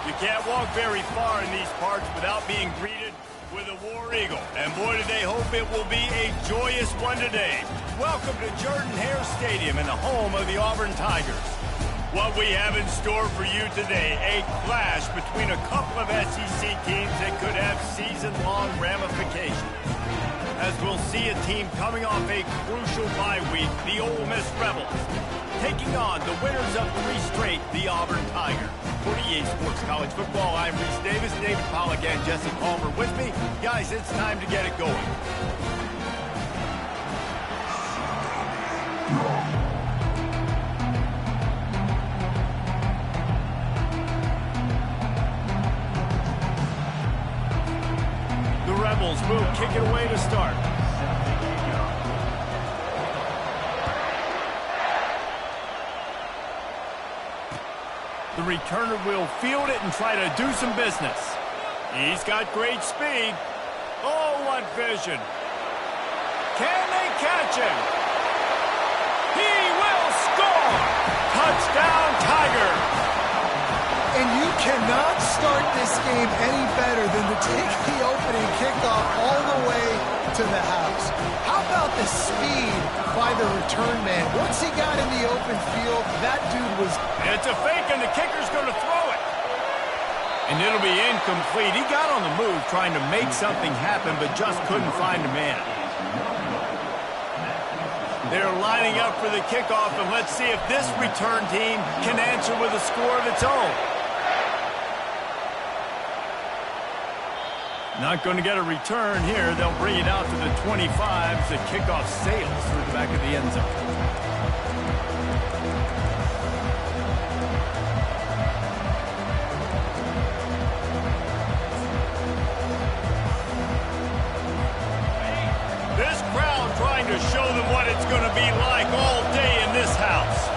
You can't walk very far in these parts without being greeted with a War Eagle. And boy, do they hope it will be a joyous one today. Welcome to Jordan-Hare Stadium and the home of the Auburn Tigers. What we have in store for you today, a clash between a couple of SEC teams that could have season-long ramifications. As we'll see a team coming off a crucial bye week, the Ole Miss Rebels, taking on the winners of 3 straight, the Auburn Tigers. For EA Sports College Football, I'm Reese Davis, David Pollack, and Jesse Palmer with me. Guys, it's time to get it going. The Rebels will kick it away to start. The returner will field it and try to do some business. He's got great speed. Oh, what vision. Can they catch him? He will score! Touchdown, Tigers! And you cannot start this game any better than to take the opening kickoff all the way to the house. How about the speed by the return man? Once he got in the open field, that dude was... It's a fake, and the kicker's going to throw it. And it'll be incomplete. He got on the move trying to make something happen, but just couldn't find a man. They're lining up for the kickoff, and let's see if this return team can answer with a score of its own. Not going to get a return here. They'll bring it out to the 25. The kickoff sails through the back of the end zone. This crowd trying to show them what it's going to be like all day in this house.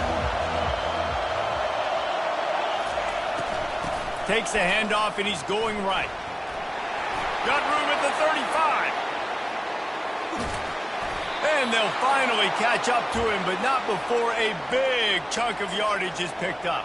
Takes a handoff, and he's going right. Got room at the 35. And they'll finally catch up to him, but not before a big chunk of yardage is picked up.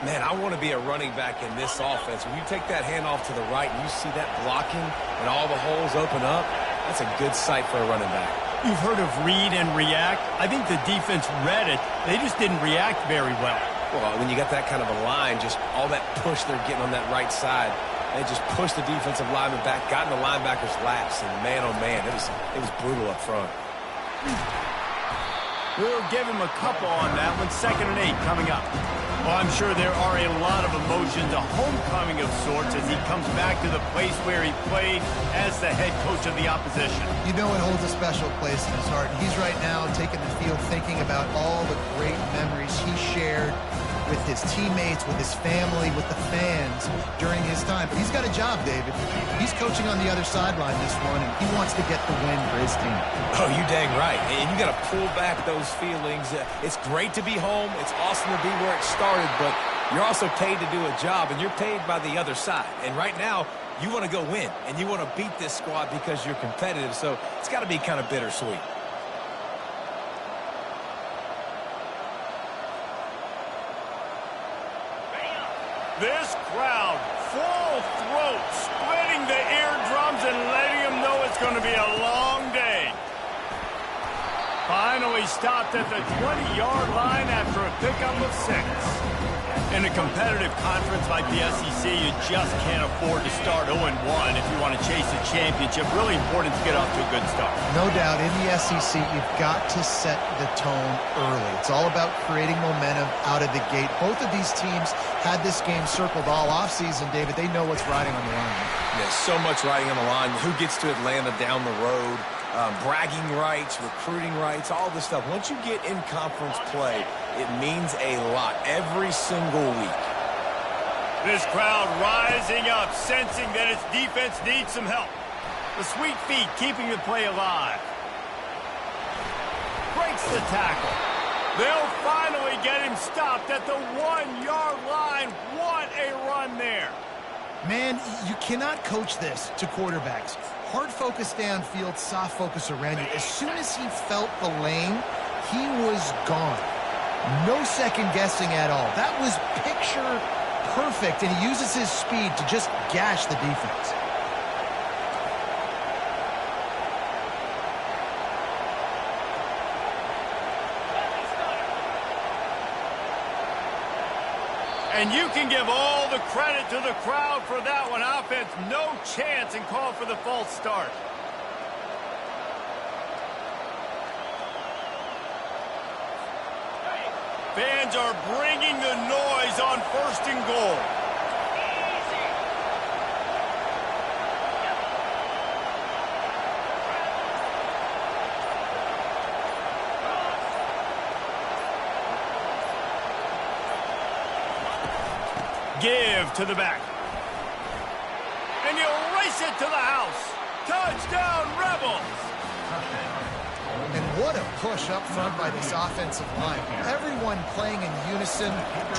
Man, I want to be a running back in this offense. When you take that handoff to the right and you see that blocking and all the holes open up, that's a good sight for a running back. You've heard of read and react. I think the defense read it. They just didn't react very well. Well, when you got that kind of a line, just all that push they're getting on that right side, they just pushed the defensive lineman back, got in the linebacker's laps, and man, oh man, it was brutal up front. We'll give him a couple on that one. 2nd and 8 coming up. Well, I'm sure there are a lot of emotions, a homecoming of sorts as he comes back to the place where he played as the head coach of the opposition. You know it holds a special place in his heart. He's right now taking the field thinking about all the great memories he shared with his teammates, with his family, with the fans during his time. But he's got a job, David. He's coaching on the other sideline this one, and he wants to get the win for his team. Oh, you dang right. And you got to pull back those feelings. It's great to be home. It's awesome to be where it started, but you're also paid to do a job, and you're paid by the other side. And right now, you want to go win, and you want to beat this squad because you're competitive, so it's got to be kind of bittersweet. This crowd, full throat, splitting the eardrums and letting them know it's going to be a long day. Finally stopped at the 20-yard line after a pickup of 6. In a competitive conference like the SEC, you just can't afford to start 0-1 if you want to chase a championship. Really important to get off to a good start. No doubt, in the SEC, you've got to set the tone early. It's all about creating momentum out of the gate. Both of these teams had this game circled all offseason, David. They know what's riding on the line. Yeah, so much riding on the line. Who gets to Atlanta down the road? Bragging rights, recruiting rights, all this stuff. Once you get in conference play, it means a lot every single week. This crowd rising up, sensing that its defense needs some help. The sweet feet keeping the play alive. Breaks the tackle. They'll finally get him stopped at the 1-yard line. What a run there. Man, you cannot coach this to quarterbacks. Hard focus downfield, soft focus around you. As soon as he felt the lane, he was gone. No second guessing at all. That was picture perfect, and he uses his speed to just gash the defense. And you can give all the credit to the crowd for that one. Offense, no chance, and call for the false start. Fans are bringing the noise on 1st and goal. Give to the back. And he'll race it to the house. Touchdown, Rebels! And what a push up front by this offensive line. Everyone playing in unison,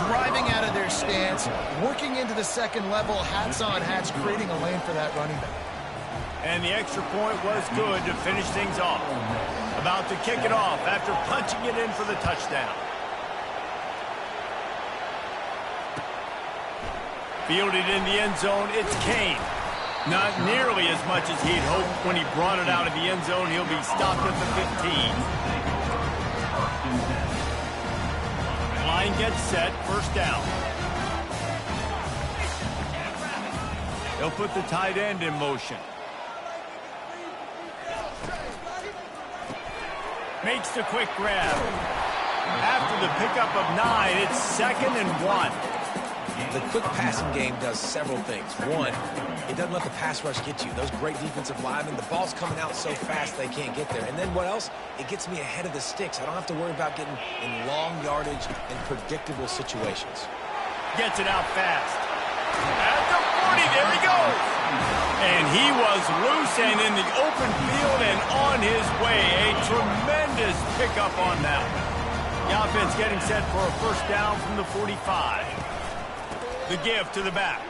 driving out of their stance, working into the second level, hats on hats, creating a lane for that running back. And the extra point was good to finish things off. About to kick it off after punching it in for the touchdown. Fielded in the end zone, it's Kane. Not nearly as much as he'd hoped when he brought it out of the end zone. He'll be stopped at the 15. Line gets set, 1st down. They'll put the tight end in motion. Makes the quick grab. After the pickup of 9, it's 2nd and 1. The quick passing game does several things. One, it doesn't let the pass rush get you. Those great defensive linemen, the ball's coming out so fast they can't get there. And then what else? It gets me ahead of the sticks. I don't have to worry about getting in long yardage and predictable situations. Gets it out fast. At the 40, there he goes. And he was loose and in the open field and on his way. A tremendous pickup on that. The offense getting set for a 1st down from the 45. The give to the back.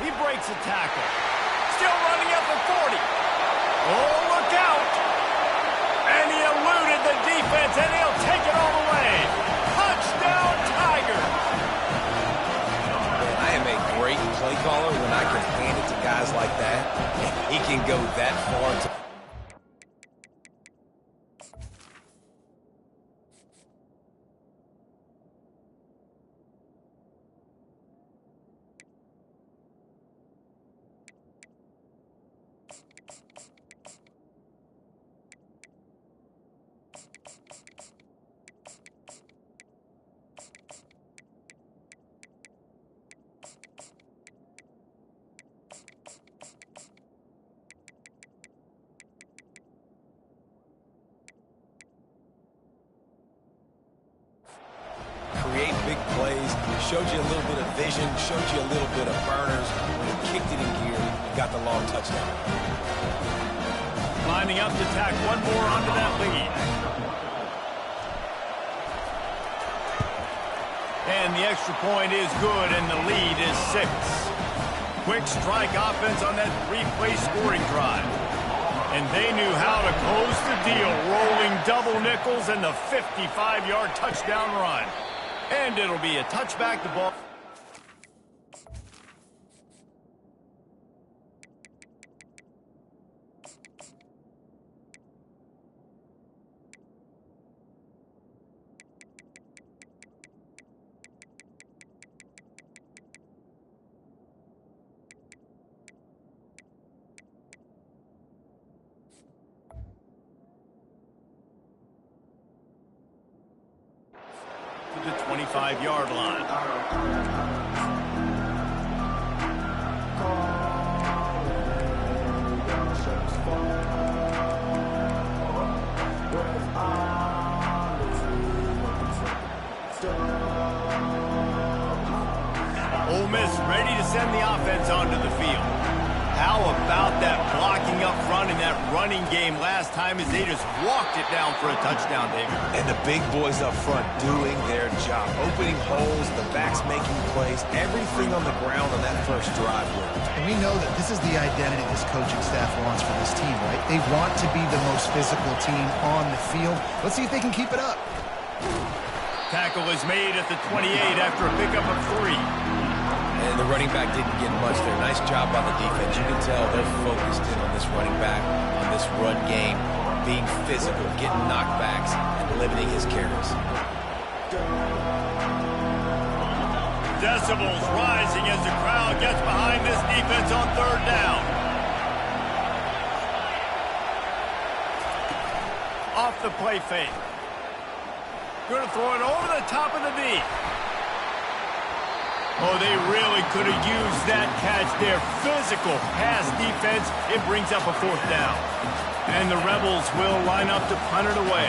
He breaks a tackle. Still running at the 40. Oh, look out. And he eluded the defense, and he'll take it all the way. Touchdown, Tigers. I am a great play caller when I can hand it to guys like that. He can go that far to... Create big plays, showed you a little bit of vision, showed you a little bit of burners. When he kicked it in gear, he got the long touchdown. Lining up to tack one more onto that lead. And the extra point is good, and the lead is 6. Quick strike offense on that 3-play scoring drive. And they knew how to close the deal, rolling double nickels and the 55-yard touchdown run. And it'll be a touchback to ball. The 25-yard line. Ole Miss ready to send the offense onto the field. How about that blocking up front in that running game last time as they just walked it down for a touchdown, David? And the big boys up front doing their job. Opening holes, the backs making plays, everything on the ground on that first drive worked. And we know that this is the identity this coaching staff wants for this team, right? They want to be the most physical team on the field. Let's see if they can keep it up. Tackle is made at the 28 after a pickup of 3. the running back didn't get much there. Nice job by the defense. You can tell they're focused in on this running back, on this run game, being physical, getting knockbacks, and limiting his carries. Decibels rising as the crowd gets behind this defense on third down. Off the play fake. Going to throw it over the top of the D. Oh, they really could have used that catch there. Physical pass defense. It brings up a fourth down. And the Rebels will line up to punt it away.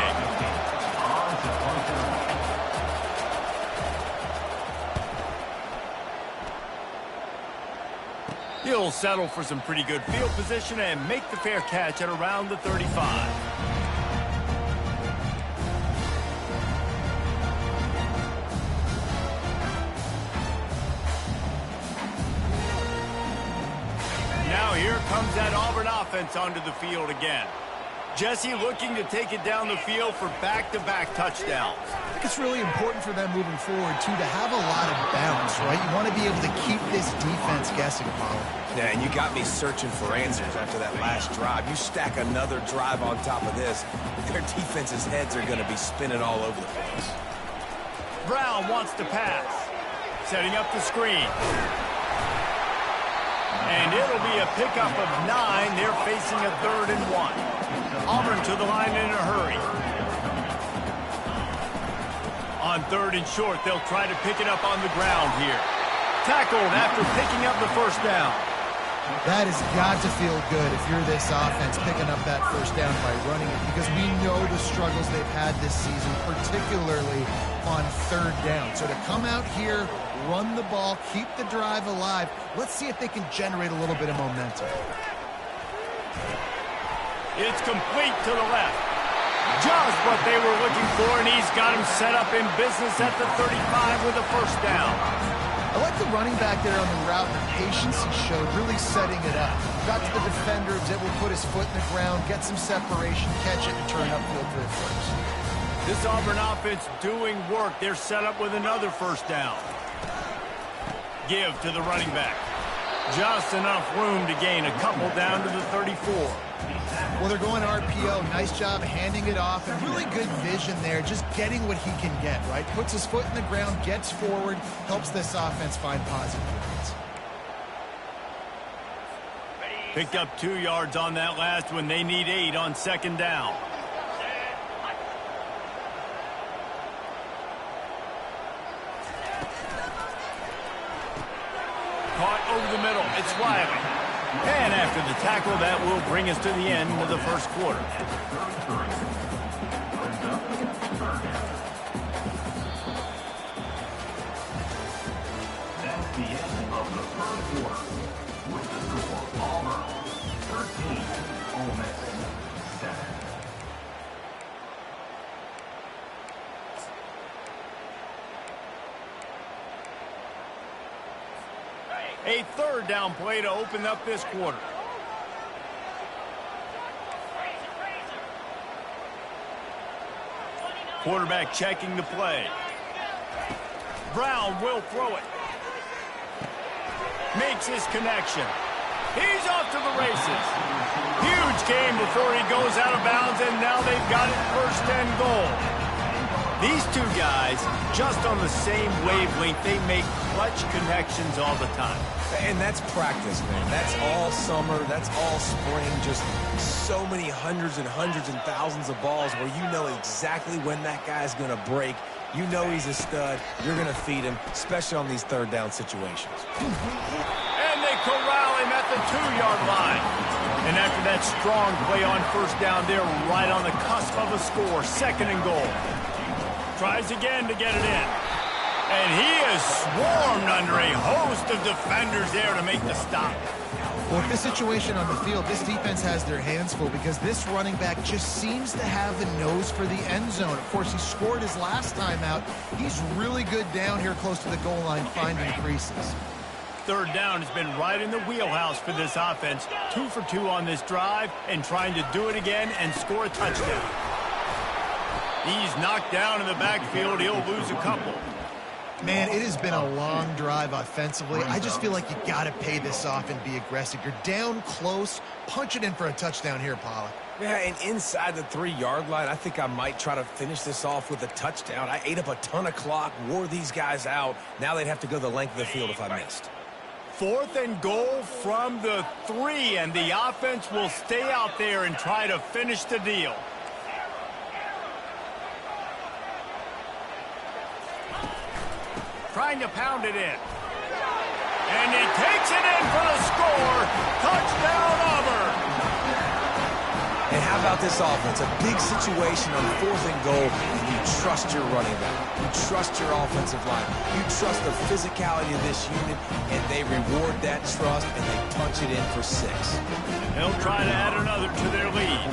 He'll settle for some pretty good field position and make the fair catch at around the 35. Now here comes that Auburn offense onto the field again. Jesse looking to take it down the field for back-to-back touchdowns. I think it's really important for them moving forward, too, to have a lot of bounce, right? You want to be able to keep this defense guessing, Paul. Yeah, and you got me searching for answers after that last drive. You stack another drive on top of this, their defense's heads are going to be spinning all over the place. Brown wants to pass. Setting up the screen. And it'll be a pickup of 9. They're facing a 3rd and 1. Auburn to the line in a hurry. On 3rd and short, they'll try to pick it up on the ground here. Tackled after picking up the first down. That has got to feel good if you're this offense picking up that first down by running it, because we know the struggles they've had this season, particularly on 3rd down. So to come out here, run the ball, keep the drive alive, let's see if they can generate a little bit of momentum. It's complete to the left. Just what they were looking for, and he's got him set up in business at the 35 with a first down. I like the running back there on the route and the patience he showed, really setting it up. Got to the defender, was able to put his foot in the ground, get some separation, catch it, and turn upfield for a first. This Auburn offense doing work. They're set up with another first down. Give to the running back. Just enough room to gain a couple down to the 34. Well, they're going RPO. Nice job handing it off, and really good vision there, just getting what he can get, right? Puts his foot in the ground, gets forward, helps this offense find positive points. Picked up 2 yards on that last one. They need 8 on 2nd down. Caught over the middle. It's Wiley. And after the tackle, that will bring us to the end of the first quarter. That's the end of the first quarter. With the score, Auburn 13, Ole Miss 7. A 3rd down play to open up this quarter. Quarterback checking the play. Brown will throw it. Makes his connection. He's off to the races. Huge game before he goes out of bounds, and now they've got it 1st and goal. These two guys, just on the same wavelength, they make clutch connections all the time. And that's practice, man. That's all summer. That's all spring. Just so many hundreds and thousands of balls where you know exactly when that guy's going to break. You know he's a stud. You're going to feed him, especially on these 3rd down situations. And they corral him at the 2-yard line. And after that strong play on 1st down, they're right on the cusp of a score. 2nd and goal. Tries again to get it in. And he is swarmed under a host of defenders there to make the stop. Well, with this situation on the field, this defense has their hands full because this running back just seems to have the nose for the end zone. Of course, he scored his last time out. He's really good down here close to the goal line, finding creases. 3rd down has been right in the wheelhouse for this offense. 2 for 2 on this drive and trying to do it again and score a touchdown. He's knocked down in the backfield. He'll lose a couple. Man, it has been a long drive offensively. I just feel like you got to pay this off and be aggressive. You're down close. Punch it in for a touchdown here, Pollock. Yeah, and inside the 3-yard line, I think I might try to finish this off with a touchdown. I ate up a ton of clock, wore these guys out. Now they'd have to go the length of the field if I missed. 4th and goal from the 3, and the offense will stay out there and try to finish the deal. Trying to pound it in. And he takes it in for the score. Touchdown, Auburn. And how about this offense? A big situation on 4th and goal, and you trust your running back. You trust your offensive line. You trust the physicality of this unit, and they reward that trust, and they punch it in for 6. They'll try to add another to their lead.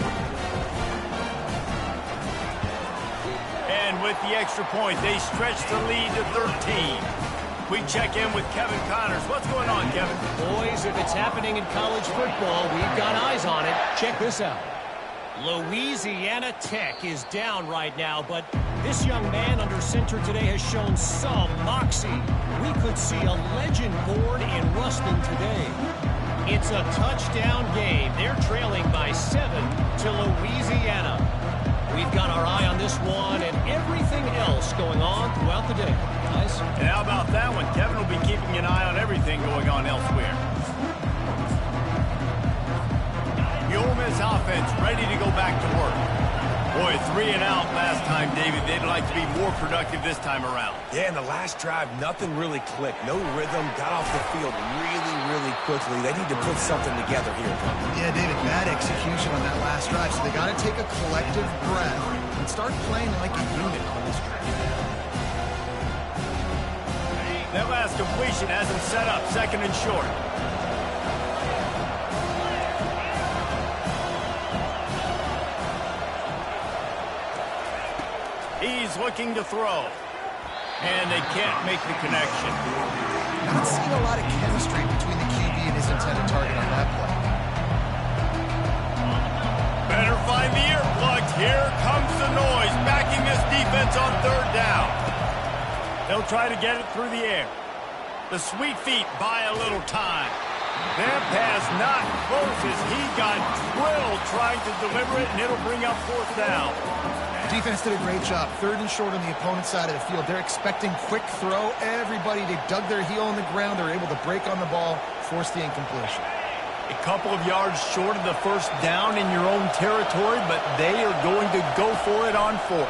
And with the extra point, they stretch the lead to 13. We check in with Kevin Connors. What's going on, Kevin? Boys, if it's happening in college football, we've got eyes on it. Check this out. Louisiana Tech is down right now, but this young man under center today has shown some moxie. We could see a legend born in Ruston today. It's a touchdown game. They're trailing by 7 to Louisiana. We've got our eye on this one and everything else going on throughout the day. Guys? And how about that one? Kevin will be keeping an eye on everything going on elsewhere. The Ole Miss offense ready to go back to work. Boy, 3 and out last time, David. They'd like to be more productive this time around. Yeah, in the last drive, nothing really clicked. No rhythm, got off the field really, really quickly. They need to put something together here. Yeah, David, bad execution on that last drive, so they got to take a collective breath and start playing like a unit on this drive. That last completion has him set up 2nd and short. He's looking to throw. And they can't make the connection. Not seeing a lot of chemistry between the QB and his intended target on that play. Better find the earplugs. Here comes the noise, backing this defense on 3rd down. They'll try to get it through the air. The sweet feet buy a little time. That pass not close as he got drilled trying to deliver it, and it'll bring up 4th down. Defense did a great job. 3rd and short on the opponent's side of the field. They're expecting quick throw. Everybody, they dug their heel on the ground. They're able to break on the ball, force the incompletion. A couple of yards short of the 1st down in your own territory, but they are going to go for it on 4th.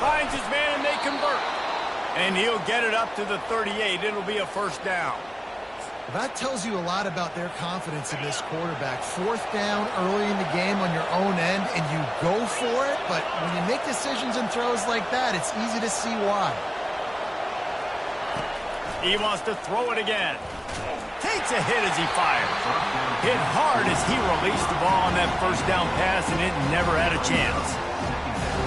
Finds his man, and they convert. And he'll get it up to the 38. It'll be a 1st down. That tells you a lot about their confidence in this quarterback. 4th down early in the game on your own end, and you go for it, but when you make decisions and throws like that, it's easy to see why. He wants to throw it again. Takes a hit as he fires. Hit hard as he released the ball on that 1st down pass, and it never had a chance.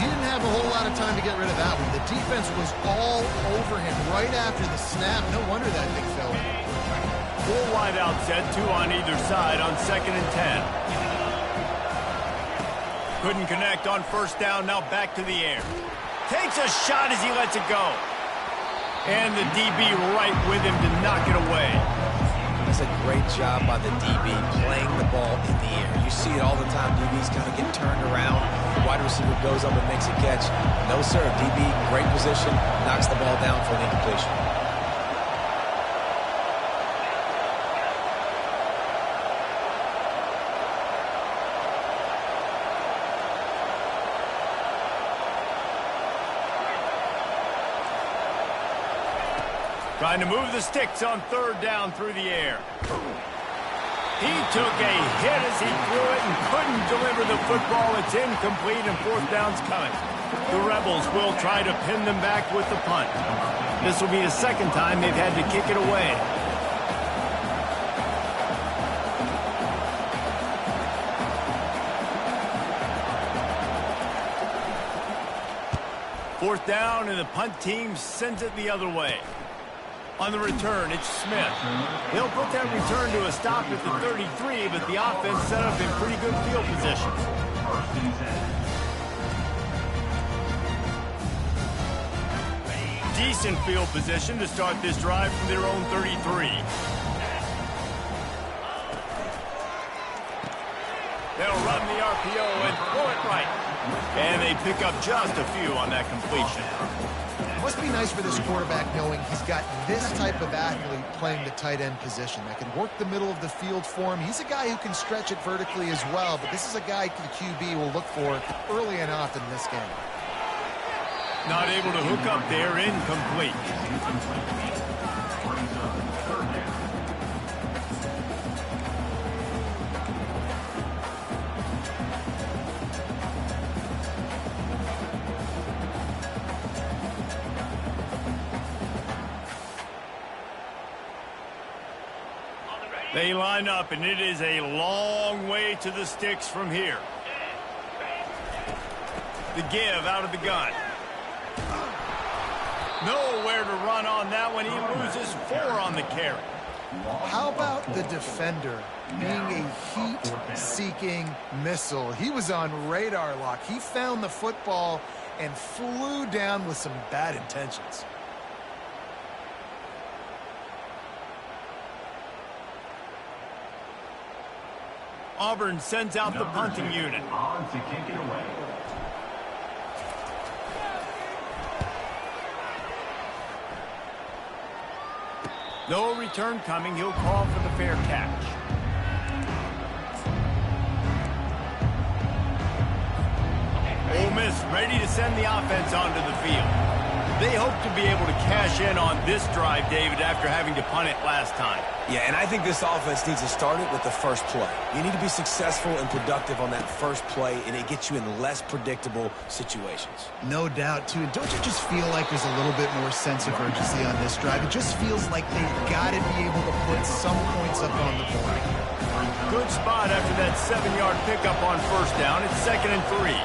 He didn't have a whole lot of time to get rid of that one. The defense was all over him right after the snap. No wonder that thing fell in. 4 wide out set, 2 on either side on 2nd and 10. Couldn't connect on 1st down, now back to the air. Takes a shot as he lets it go. And the DB right with him to knock it away. That's a great job by the DB playing the ball in the air. You see it all the time. DBs kind of get turned around. Wide receiver goes up and makes a catch. No, sir. DB, great position, knocks the ball down for an incompletion. Trying to move the sticks on 3rd down through the air. He took a hit as he threw it and couldn't deliver the football. It's incomplete and 4th down's coming. The Rebels will try to pin them back with the punt. This will be the 2nd time they've had to kick it away. Fourth down, and the punt team sends it the other way. On the return, it's Smith. They'll put that return to a stop at the 33, but the offense set up in pretty good field position. 4 decent field position to start this drive from their own 33. They'll run the RPO and throw it right. And they pick up just a few on that completion. It must be nice for this quarterback knowing he's got this type of athlete playing the tight end position that can work the middle of the field for him. He's a guy who can stretch it vertically as well, but this is a guy the QB will look for early and often in this game. Not able to hook up there, incomplete. They line up, and it is a long way to the sticks from here. The give out of the gun. Nowhere to run on that one. He loses 4 on the carry. How about the defender being a heat-seeking missile? He was on radar lock. He found the football and flew down with some bad intentions. Auburn sends out the punting unit. On to kick it away. No return coming. He'll call for the fair catch. Ole Miss ready to send the offense onto the field. They hope to be able to cash in on this drive, David, after having to punt it last time. Yeah, and I think this offense needs to start it with the first play. You need to be successful and productive on that first play, and it gets you in less predictable situations. No doubt, too. And don't you just feel like there's a little bit more sense of urgency on this drive? It just feels like they've got to be able to put some points up on the board. Good spot after that 7-yard pickup on first down. It's 2nd and 3.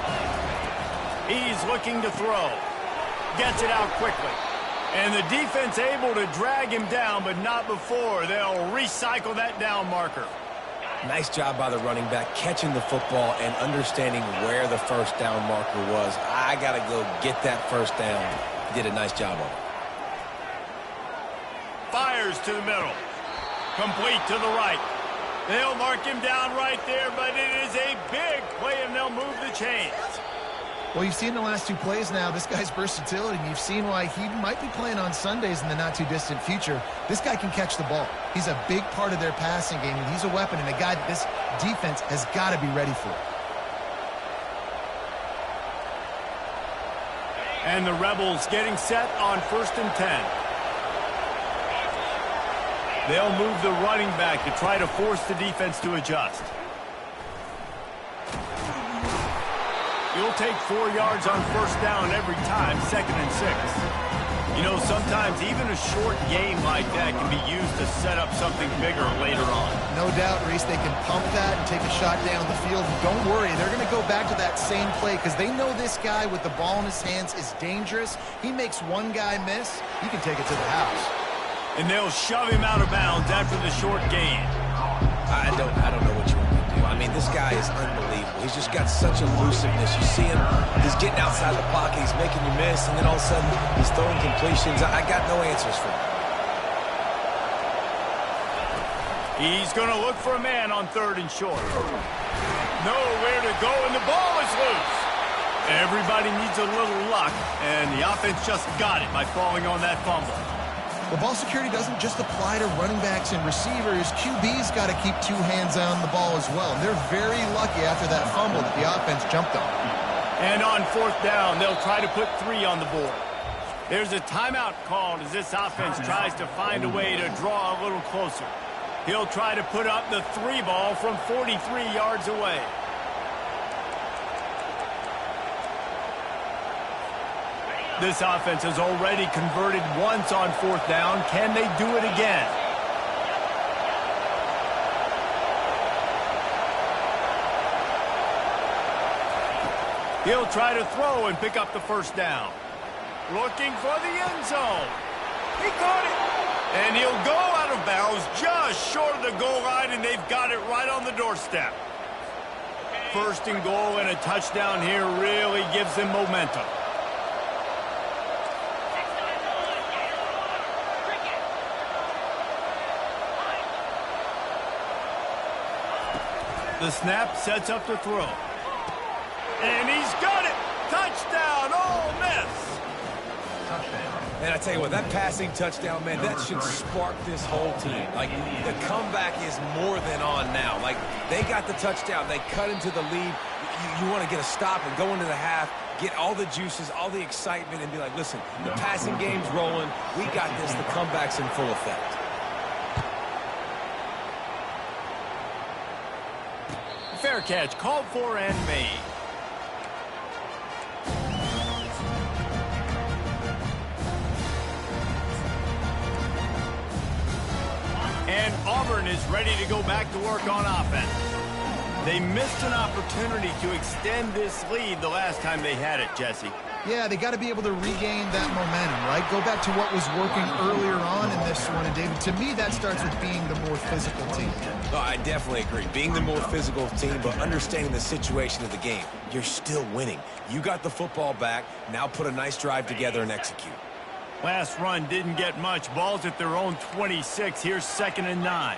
He's looking to throw. Gets it out quickly. And the defense able to drag him down, but not before. They'll recycle that down marker. Nice job by the running back catching the football and understanding where the first down marker was. I got to go get that first down. He did a nice job on it. Fires to the middle. Complete to the right. They'll mark him down right there, but it is a big play, and they'll move the chains. Well, you've seen the last 2 plays now, this guy's versatility, and you've seen why he might be playing on Sundays in the not-too-distant future. This guy can catch the ball. He's a big part of their passing game, and he's a weapon, and a guy that this defense has got to be ready for. And the Rebels getting set on 1st and 10. They'll move the running back to try to force the defense to adjust. You'll take 4 yards on first down every time, 2nd and 6. You know, sometimes even a short game like that can be used to set up something bigger later on. No doubt, Reese, they can pump that and take a shot down the field. And don't worry, they're going to go back to that same play because they know this guy with the ball in his hands is dangerous. He makes one guy miss, he can take it to the house. And they'll shove him out of bounds after the short gain. I don't know what you want me to do. I mean, this guy is unbelievable. He's just got such elusiveness. You see him, he's getting outside the pocket, he's making you miss, and then all of a sudden, he's throwing completions. I got no answers for him. He's going to look for a man on 3rd and short. Nowhere to go, and the ball is loose. Everybody needs a little luck, and the offense just got it by falling on that fumble. Well, ball security doesn't just apply to running backs and receivers. QB's got to keep 2 hands on the ball as well. And they're very lucky after that fumble that the offense jumped on. And on 4th down, they'll try to put 3 on the board. There's a timeout called as this offense tries to find a way to draw a little closer. He'll try to put up the 3 ball from 43 yards away. This offense has already converted once on 4th down. Can they do it again? He'll try to throw and pick up the first down. Looking for the end zone. He caught it. And he'll go out of bounds just short of the goal line, and they've got it right on the doorstep. 1st and goal, and a touchdown here really gives them momentum. The snap sets up to throw. And he's got it! Touchdown, Ole Miss! And I tell you what, that passing touchdown, man, that should spark this whole team. Like, the comeback is more than on now. Like, they got the touchdown. They cut into the lead. You want to get a stop and go into the half, get all the juices, all the excitement, and be like, listen, the passing game's rolling. We got this. The comeback's in full effect. Fair catch, called for and made. And Auburn is ready to go back to work on offense. They missed an opportunity to extend this lead the last time they had it, Jesse. Yeah, they got to be able to regain that momentum, right? Go back to what was working earlier on in this one. And, David, to me, that starts with being the more physical team. Oh, I definitely agree. Being the more physical team, but understanding the situation of the game. You're still winning. You got the football back. Now put a nice drive together and execute. Last run didn't get much. Ball's at their own 26. Here's 2nd and 9.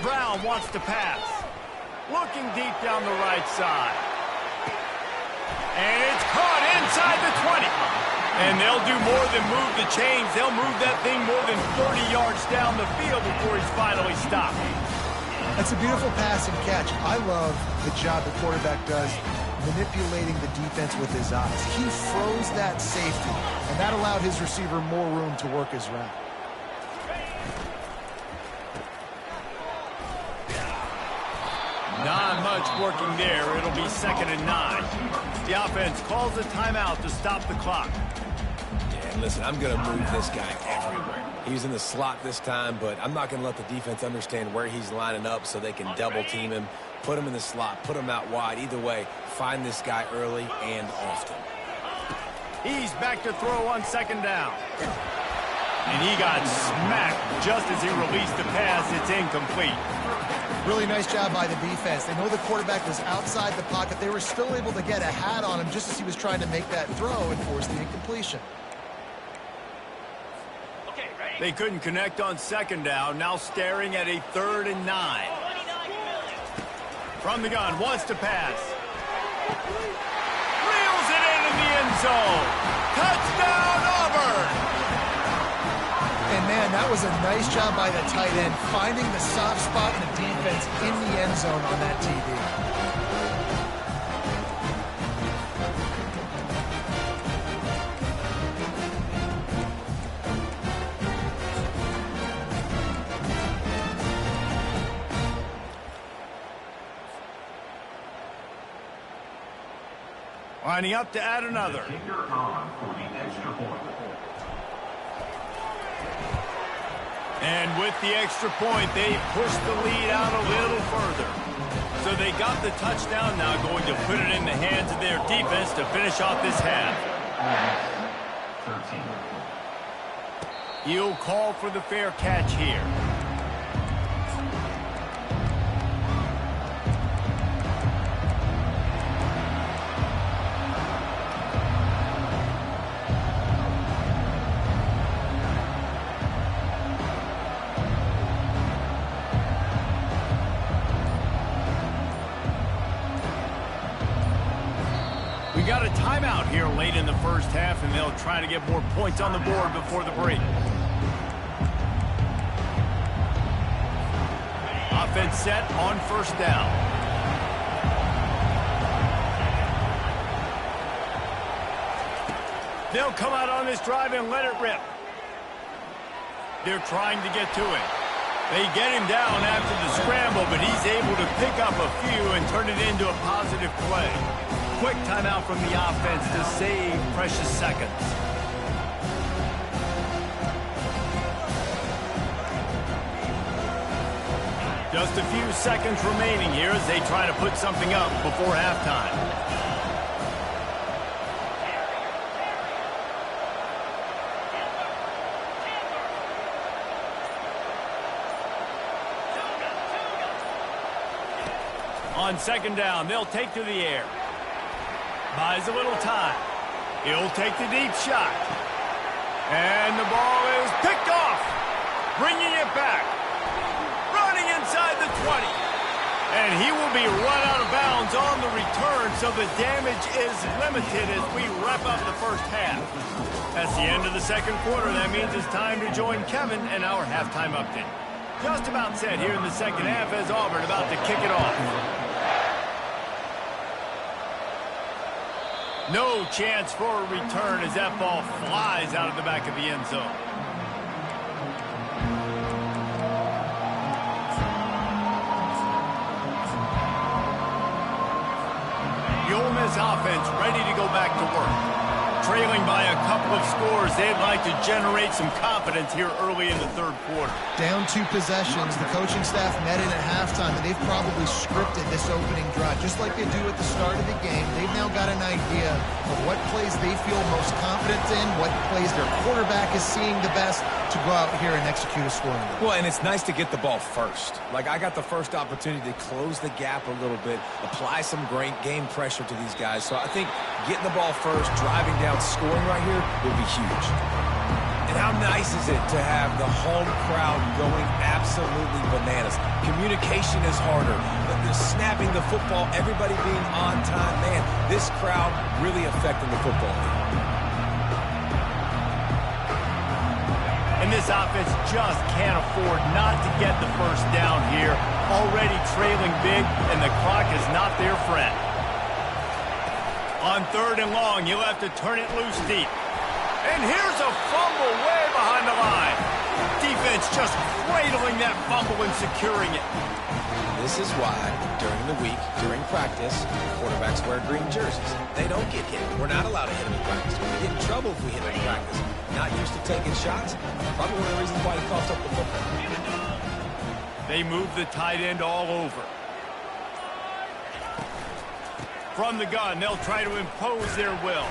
Brown wants to pass. Looking deep down the right side. And it's caught inside the 20. And they'll do more than move the chains. They'll move that thing more than 30 yards down the field before he's finally stopped. That's a beautiful pass and catch. I love the job the quarterback does manipulating the defense with his eyes. He froze that safety, and that allowed his receiver more room to work his route. Not much working there. It'll be 2nd and 9. The offense calls a timeout to stop the clock. Yeah, and listen, I'm going to move this guy everywhere. He's in the slot this time, but I'm not going to let the defense understand where he's lining up so they can double team him, put him in the slot, put him out wide. Either way, find this guy early and often. He's back to throw on 2nd down. And he got smacked just as he released the pass. It's incomplete. Really nice job by the defense. They know the quarterback was outside the pocket. They were still able to get a hat on him just as he was trying to make that throw and force the incompletion. They couldn't connect on 2nd down. Now staring at a 3rd and 9. From the gun, wants to pass. Reels it in the end zone. Touchdown, Auburn! And, man, that was a nice job by the tight end, finding the soft spot in the defense in the end zone on that TV. Lining up to add another. And with the extra point, they pushed the lead out a little further. So they got the touchdown, now going to put it in the hands of their defense to finish off this half. 13. He'll call for the fair catch here. We got a timeout here late in the first half, and they'll try to get more points on the board before the break. Offense set on 1st down. They'll come out on this drive and let it rip. They're trying to get to it. They get him down after the scramble, but he's able to pick up a few and turn it into a positive play. Quick timeout from the offense to save precious seconds. Just a few seconds remaining here as they try to put something up before halftime. On 2nd down, they'll take to the air. Buys a little time. He'll take the deep shot. And the ball is picked off. Bringing it back. Running And he will be run out of bounds on the return, so the damage is limited as we wrap up the first half. That's the end of the second quarter. That means it's time to join Kevin in our halftime update. Just about set here in the second half as Auburn about to kick it off. No chance for a return as that ball flies out of the back of the end zone. The Ole Miss offense ready to go back to work. Trailing by a couple of scores, they'd like to generate some confidence here early in the third quarter. Down 2 possessions, the coaching staff met in at halftime, and they've probably scripted this opening drive. Just like they do at the start of the game, they've now got an idea of what plays they feel most confident in, what plays their quarterback is seeing the best to go out here and execute a scoring drive. Well, and it's nice to get the ball first. Like, I got the first opportunity to close the gap a little bit, apply some great game pressure to these guys. So I think getting the ball first, driving down, scoring right here will be huge. And how nice is it to have the home crowd going absolutely bananas? Communication is harder. The snapping the football, everybody being on time. Man, this crowd really affecting the football game. And this offense just can't afford not to get the first down here. Already trailing big, and the clock is not their friend. On 3rd and long, you'll have to turn it loose deep. And here's a fumble way behind the line. Defense just cradling that fumble and securing it. This is why, during the week, during practice, quarterbacks wear green jerseys. They don't get hit. We're not allowed to hit them in practice. We get in trouble if we hit them in practice. Not used to taking shots. Probably one of the reasons why he coughs up the football. They move the tight end all over. From the gun, they'll try to impose their will.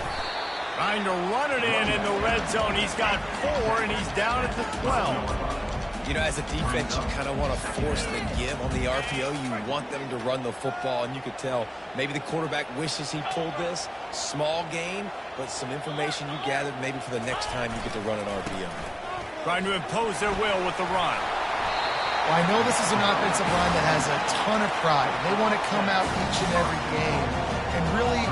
Trying to run it in the red zone. He's got 4, and he's down at the 12. You know, as a defense, you kind of want to force the give on the RPO. You want them to run the football, and you could tell maybe the quarterback wishes he pulled this. Small game, but some information you gathered maybe for the next time you get to run an RPO. Trying to impose their will with the run. Well, I know this is an offensive line that has a ton of pride. They want to come out each and every game and really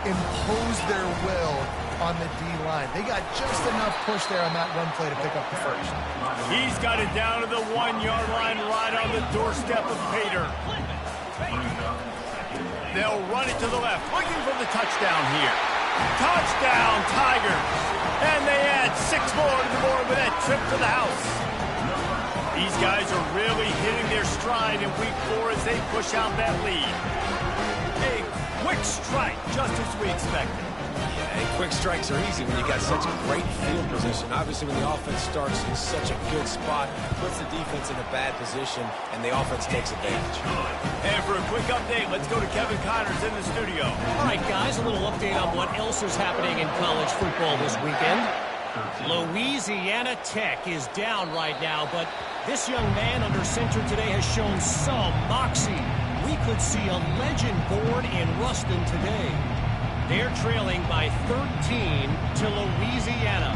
impose their will on the D-line. They got just enough push there on that run play to pick up the first. He's got it down to the 1-yard line right on the doorstep of Pater. They'll run it to the left, looking for the touchdown here. Touchdown, Tigers! And they add 6 more to the board with that trip to the house. These guys are really hitting their stride in week 4 as they push out that lead. A quick strike, just as we expected. Yeah, and quick strikes are easy when you got such a great field position. Obviously, when the offense starts in such a good spot, puts the defense in a bad position, and the offense takes advantage. And for a quick update, let's go to Kevin Connors in the studio. All right, guys, a little update on what else is happening in college football this weekend. Louisiana Tech is down right now, but this young man under center today has shown some moxie. We could see a legend born in Ruston today. They're trailing by 13 to Louisiana.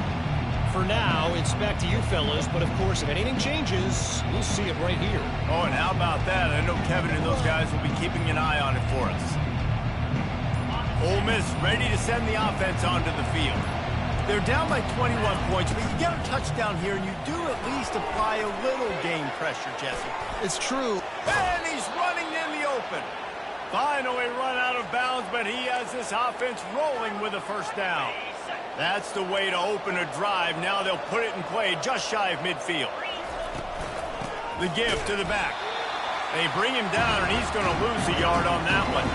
For now, it's back to you fellas, but of course, if anything changes, we'll see it right here. Oh, and how about that? I know Kevin and those guys will be keeping an eye on it for us. Ole Miss ready to send the offense onto the field. They're down by 21 points, but you get a touchdown here, and you do at least apply a little game pressure, Jesse. It's true. And he's running in the open. Finally run out of bounds, but he has this offense rolling with a first down. That's the way to open a drive. Now they'll put it in play just shy of midfield. The give to the back. They bring him down, and he's going to lose a yard on that one.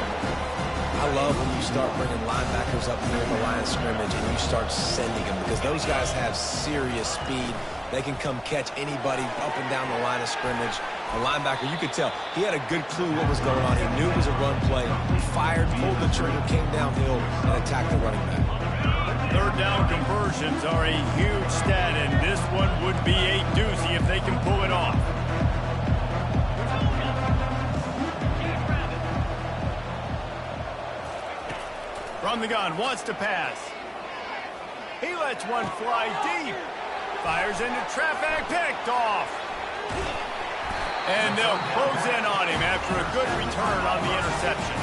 I love when you start bringing linebackers up near the line of scrimmage and you start sending them because those guys have serious speed. They can come catch anybody up and down the line of scrimmage. The linebacker, you could tell, he had a good clue what was going on. He knew it was a run play. He fired, pulled the trigger, came downhill, and attacked the running back. Third down conversions are a huge stat, and this one would be a doozy if they can pull it off. From the gun, wants to pass. He lets one fly deep. Fires into traffic, picked off. And they'll close in on him after a good return on the interception.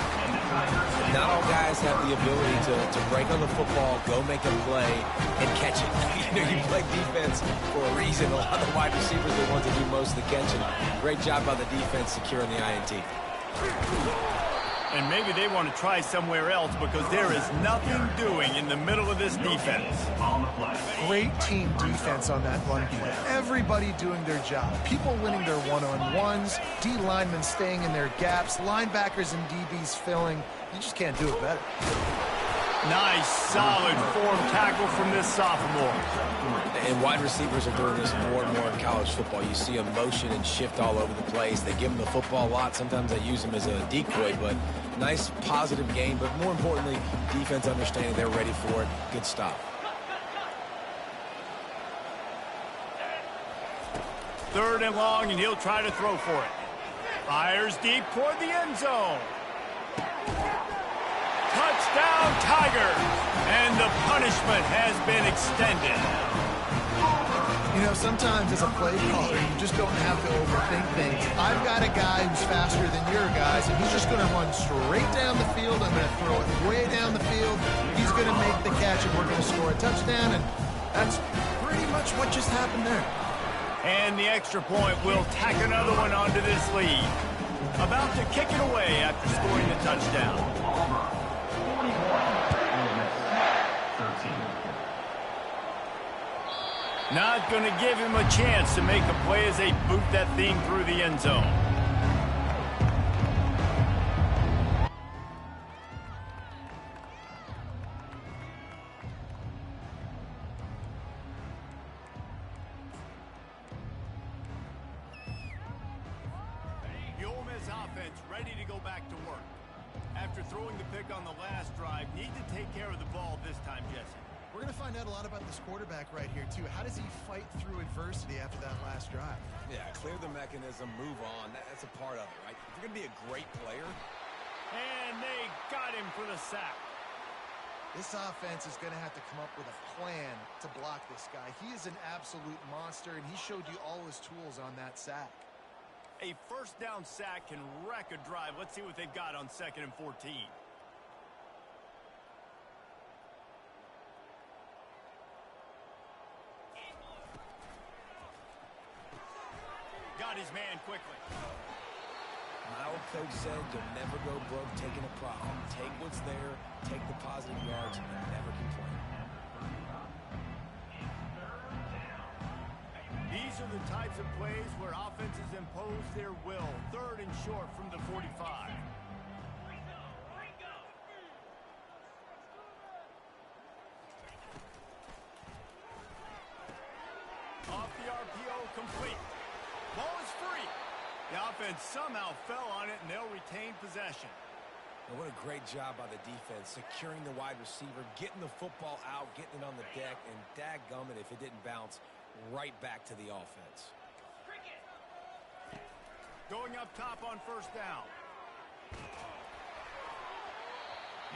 Not all guys have the ability to break on the football, go make a play, and catch it. You play defense for a reason. A lot of the wide receivers are the ones that do most of the catching. Great job by the defense securing the INT. And maybe they want to try somewhere else because there is nothing doing in the middle of this defense. Great team defense on that run play. Everybody doing their job. People winning their one-on-ones, D linemen staying in their gaps, linebackers and DBs filling. You just can't do it better. Nice, solid form tackle from this sophomore. And wide receivers are doing this more and more in college football. You see them motion and shift all over the place. They give them the football a lot. Sometimes they use them as a decoy, but nice, positive game. But more importantly, defense understanding they're ready for it. Good stop. Third and long, and he'll try to throw for it. Fires deep toward the end zone. Touchdown, Tigers! And the punishment has been extended. You know, sometimes as a play caller, you just don't have to overthink things. I've got a guy who's faster than your guys, and he's just going to run straight down the field. I'm going to throw it way down the field. He's going to make the catch, and we're going to score a touchdown, and that's pretty much what just happened there. And the extra point will tack another one onto this lead. About to kick it away after scoring the touchdown. Not going to give him a chance to make a play as they boot that thing through the end zone. The Ole Miss offense ready to go back to work. After throwing the pick on the last drive, need to take care of the ball this time, Jesse. We're going to find out a lot about this quarterback right here, too. How does he fight through adversity after that last drive? Yeah, clear the mechanism, move on. That's a part of it, right? If you're going to be a great player. And they got him for the sack. This offense is going to have to come up with a plan to block this guy. He is an absolute monster, and he showed you all his tools on that sack. A first down sack can wreck a drive. Let's see what they've got on 2nd and 14. Got his man quickly. My old coach said you'll never go broke taking a profit. Take what's there, take the positive yards, and never complain. These are the types of plays where offenses impose their will. 3rd and short from the 45. Off the RPO, complete. Ball is free. The offense somehow fell on it, and they'll retain possession. And what a great job by the defense, securing the wide receiver, getting the football out, getting it on the deck, and dadgummit if it didn't bounce, right back to the offense. Going up top on 1st down.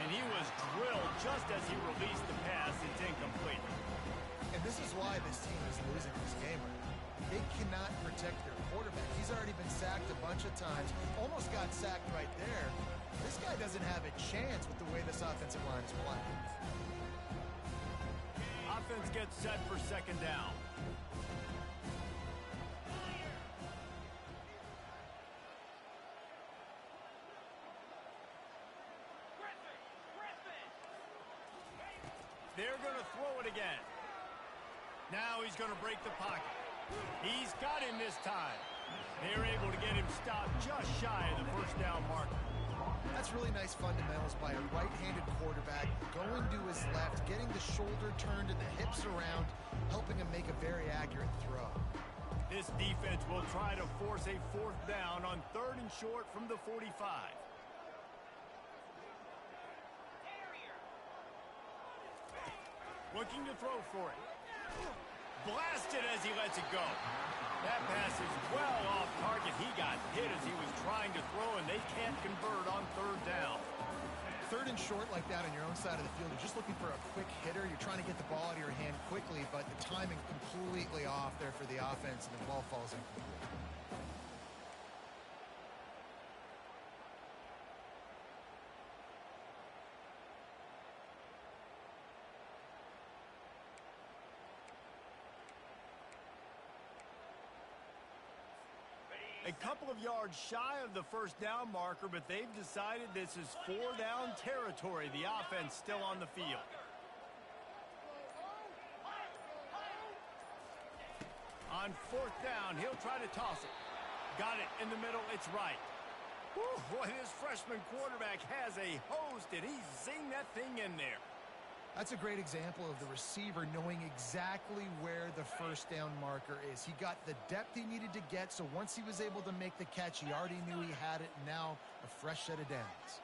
And he was drilled just as he released the pass. It's incomplete. And this is why this team is losing this game. They cannot protect their quarterback. He's already been sacked a bunch of times. Almost got sacked right there. This guy doesn't have a chance with the way this offensive line is playing. Offense gets set for 2nd down. They're going to throw it again. Now he's going to break the pocket. He's got him this time. They're able to get him stopped just shy of the 1st down marker. That's really nice fundamentals by a right-handed quarterback, going to his left, getting the shoulder turned and the hips around, helping him make a very accurate throw. This defense will try to force a 4th down on 3rd and short from the 45. Looking to throw for it. Blasted as he lets it go. That pass is well off target. He got hit as he was trying to throw, and they can't convert on 3rd down. 3rd and short like that on your own side of the field, you're just looking for a quick hitter. You're trying to get the ball out of your hand quickly, but the timing completely off there for the offense, and the ball falls incomplete. A couple of yards shy of the first down marker, but they've decided this is 4-down territory. The offense still on the field. On 4th down, he'll try to toss it. Got it in the middle. It's right. Whew, boy, this freshman quarterback has a hose. Did he zing that thing in there? That's a great example of the receiver knowing exactly where the first down marker is. He got the depth he needed to get, so once he was able to make the catch, he already knew he had it, and now a fresh set of downs.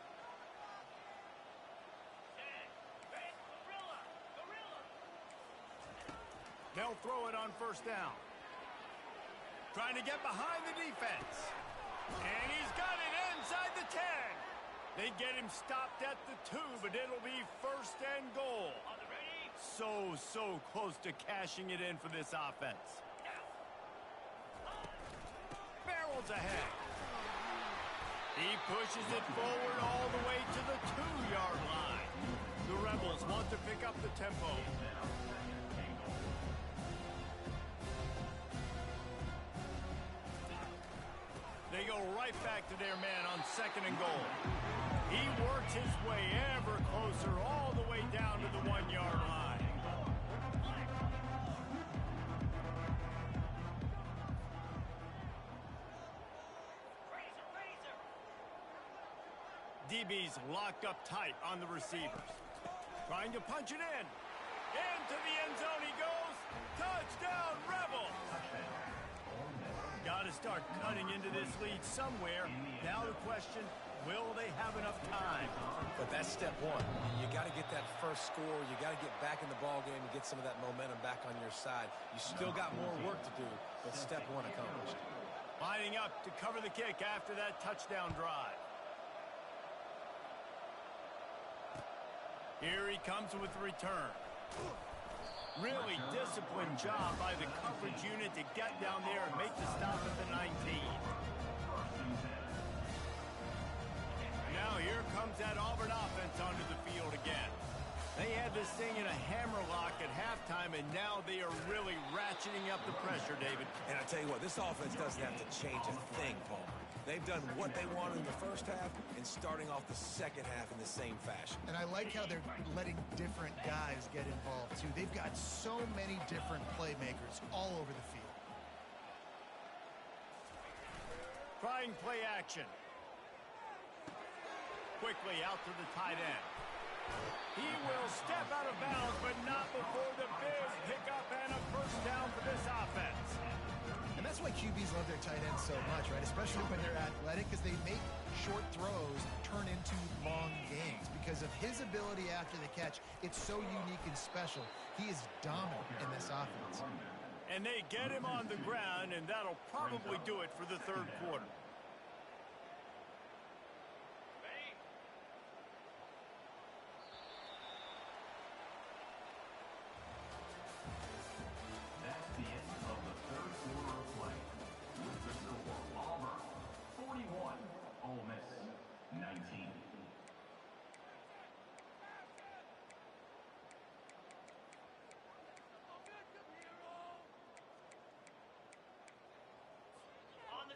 They'll throw it on 1st down. Trying to get behind the defense. And he's got it inside the 10. They get him stopped at the 2, but it'll be 1st and goal. So close to cashing it in for this offense. Barrels ahead. He pushes it forward all the way to the 2-yard line. The Rebels want to pick up the tempo. They go right back to their man on 2nd and goal. He works his way ever closer all the way down to the 1-yard line. DB's locked up tight on the receivers. Trying to punch it in. Into the end zone he goes. Touchdown, Rebels! Got to start cutting into this lead somewhere. Now the question, will they have enough time? But that's step one. You got to get that first score. You got to get back in the ball game and get some of that momentum back on your side. You still got more work to do, but step one accomplished. Lining up to cover the kick after that touchdown drive. Here he comes with the return. Really disciplined job by the coverage unit to get down there and make the stop at the 19. Now here comes that Auburn offense onto the field again. They had this thing in a hammerlock at halftime, and now they are really ratcheting up the pressure, David. And I tell you what, this offense doesn't have to change a thing, Paul. They've done what they wanted in the first half and starting off the second half in the same fashion. And I like how they're letting different guys get involved, too. They've got so many different playmakers all over the field. Trying play action. Quickly out to the tight end. He will step out of bounds, but not before the big pickup and a 1st down for this offense. And that's why QBs love their tight ends so much, right? Especially when they're athletic, because they make short throws turn into long gains. Because of his ability after the catch, it's so unique and special. He is dominant in this offense. And they get him on the ground, and that'll probably do it for the 3rd quarter. That's the end of the 3rd quarter of play. With the score, Auburn 41, Ole Miss 19.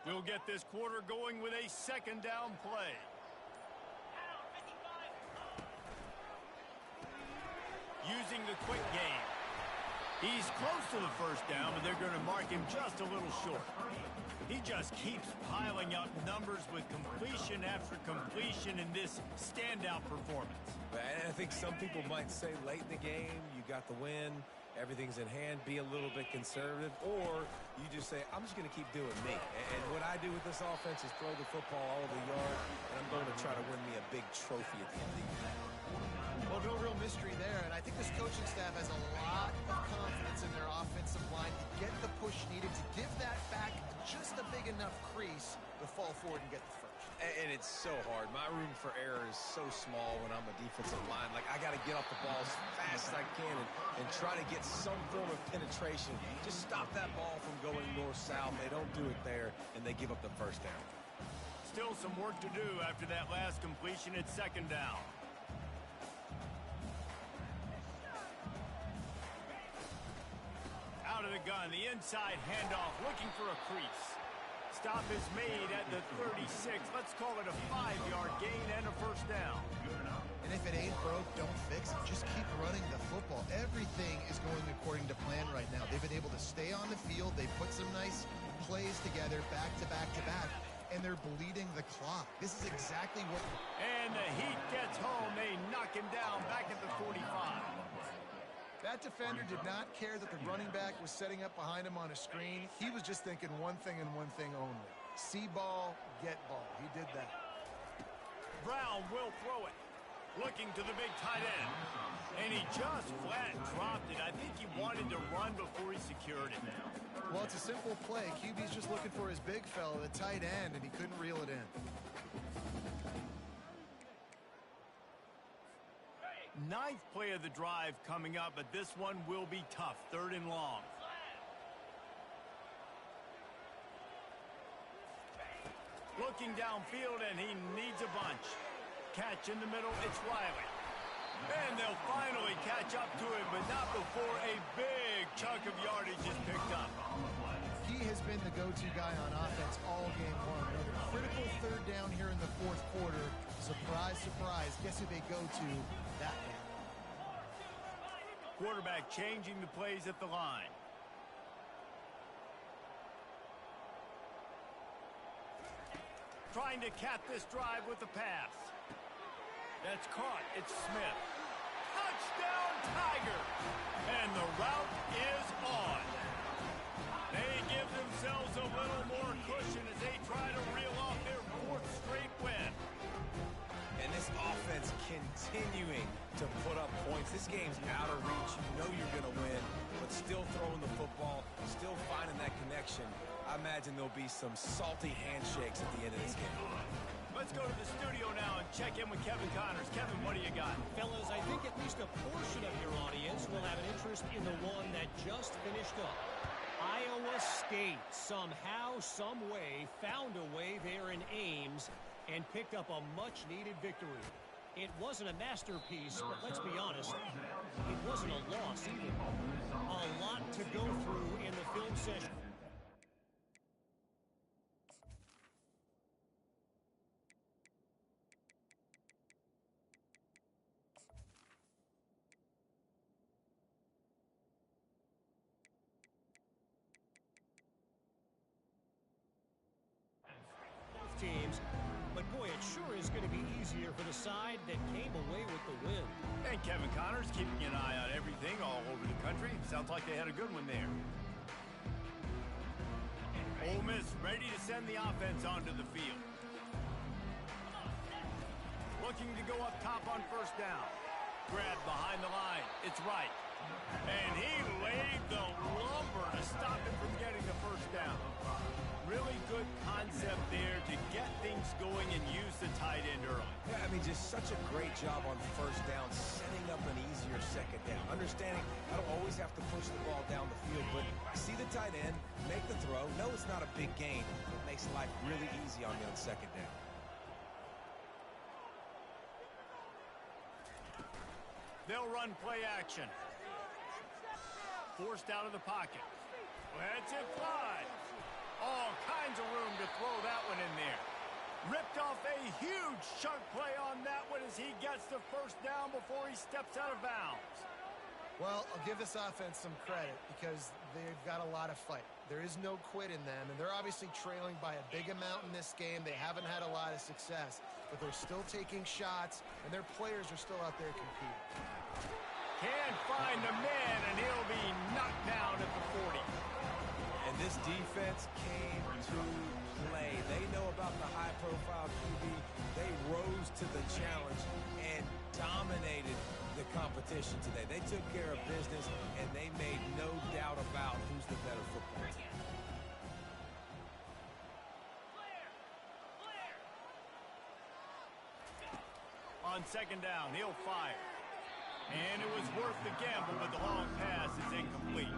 We'll get this quarter going with a 2nd down play. Using the quick game. He's close to the 1st down, but they're going to mark him just a little short. He just keeps piling up numbers with completion after completion in this standout performance. And I think some people might say late in the game, you got the win, everything's in hand, be a little bit conservative, or you just say, I'm just going to keep doing me. And what I do with this offense is throw the football all over the yard, and I'm going to try to win me a big trophy at the end of the year. Well, no real mystery there, and I think this coaching staff has a lot of confidence in their offensive line to get the push needed to give that back just a big enough crease to fall forward and get the first. And it's so hard. My room for error is so small when I'm a defensive line. Like, I got to get off the ball as fast as I can and try to get some form of penetration. Just stop that ball from going north-south. They don't do it there, and they give up the 1st down. Still some work to do after that last completion at 2nd down. Out of the gun, the inside handoff, looking for a crease. stop is made at the 36. Let's call it a 5-yard gain and a first down. And if it ain't broke, don't fix it. Just keep running the football. Everything is going according to plan right now. They've been able to stay on the field. They put some nice plays together, back to back to back, and they're bleeding the clock. This is exactly what... And the Heat gets home. They knock him down back at the 45. That defender did not care that the running back was setting up behind him on a screen. He was just thinking one thing and one thing only. See ball, get ball. He did that. Brown will throw it. Looking to the big tight end. And he just flat dropped it. I think he wanted to run before he secured it. Well, it's a simple play. QB's just looking for his big fella, the tight end, and he couldn't reel it in. Ninth play of the drive coming up, but this one will be tough. 3rd and long. Looking downfield, and he needs a bunch. Catch in the middle, it's Riley. And they'll finally catch up to him, but not before a big chunk of yardage is picked up. He has been the go-to guy on offense all game long. Another critical 3rd down here in the 4th quarter. Surprise, surprise. Guess who they go to? That guy. Quarterback changing the plays at the line. Trying to cap this drive with a pass. That's caught. It's Smith. Touchdown, Tigers! And the route is on. They give themselves a little more cushion as they try to reel off their 4th straight win. And this offense continuing to put up points. This game's out of reach. You know you're going to win, but still throwing the football, still finding that connection. I imagine there'll be some salty handshakes at the end of this game. Let's go to the studio now and check in with Kevin Connors. Kevin, what do you got? Fellas, I think at least a portion of your audience will have an interest in the one that just finished up. Iowa State somehow, some way, found a way there in Ames and picked up a much-needed victory. It wasn't a masterpiece, but let's be honest, it wasn't a loss either. A lot to go through in the film session. Teams, but boy, it sure is going to be easier for the side that came away with the win. And Kevin Connors keeping an eye on everything all over the country. Sounds like they had a good one there. Ole Miss ready to send the offense onto the field. Looking to go up top on 1st down. Grab behind the line. It's right. And he laid the lumber to stop him from getting the 1st down. Really good concept there to get things going and use the tight end early. Yeah, I mean, just such a great job on 1st down, setting up an easier 2nd down. Understanding I don't always have to push the ball down the field, but see the tight end, make the throw. No, it's not a big gain. It makes life really easy on me on 2nd down. They'll run play action. Forced out of the pocket. Let's it fly. All kinds of room to throw that one in there. Ripped off a huge chunk play on that one as he gets the 1st down before he steps out of bounds. Well, I'll give this offense some credit because they've got a lot of fight. There is no quit in them, and they're obviously trailing by a big amount in this game. They haven't had a lot of success, but they're still taking shots, and their players are still out there competing. Can't find the man, and he'll be knocked down at the 40. And this defense came to play. They know about the high-profile QB. They rose to the challenge and dominated the competition today. They took care of business, and they made no doubt about who's the better football team. On 2nd down, he'll fire. And it was worth the gamble, but the long pass is incomplete.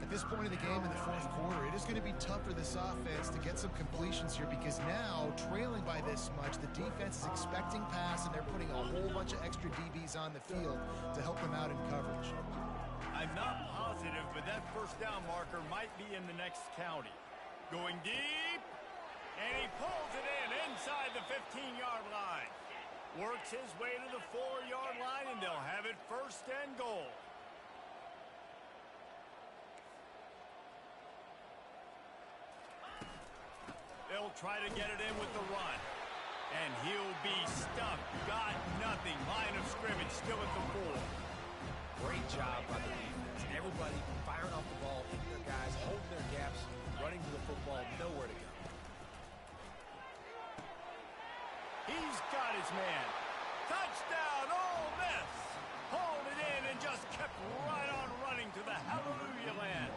At this point in the game in the 4th quarter, it is going to be tough for this offense to get some completions here because now, trailing by this much, the defense is expecting pass, and they're putting a whole bunch of extra DBs on the field to help them out in coverage. I'm not positive, but that 1st down marker might be in the next county. Going deep. And he pulls it in inside the 15-yard line. Works his way to the 4-yard line, and they'll have it first and goal. They'll try to get it in with the run. And he'll be stuck. Got nothing. Line of scrimmage still at the 4. Great job by the defense. Everybody firing off the ball, hitting their guys, holding their gaps, running to the football, nowhere to go. He's got his man. Touchdown, Ole Miss. Hauled it in and just kept right on running to the hallelujah land.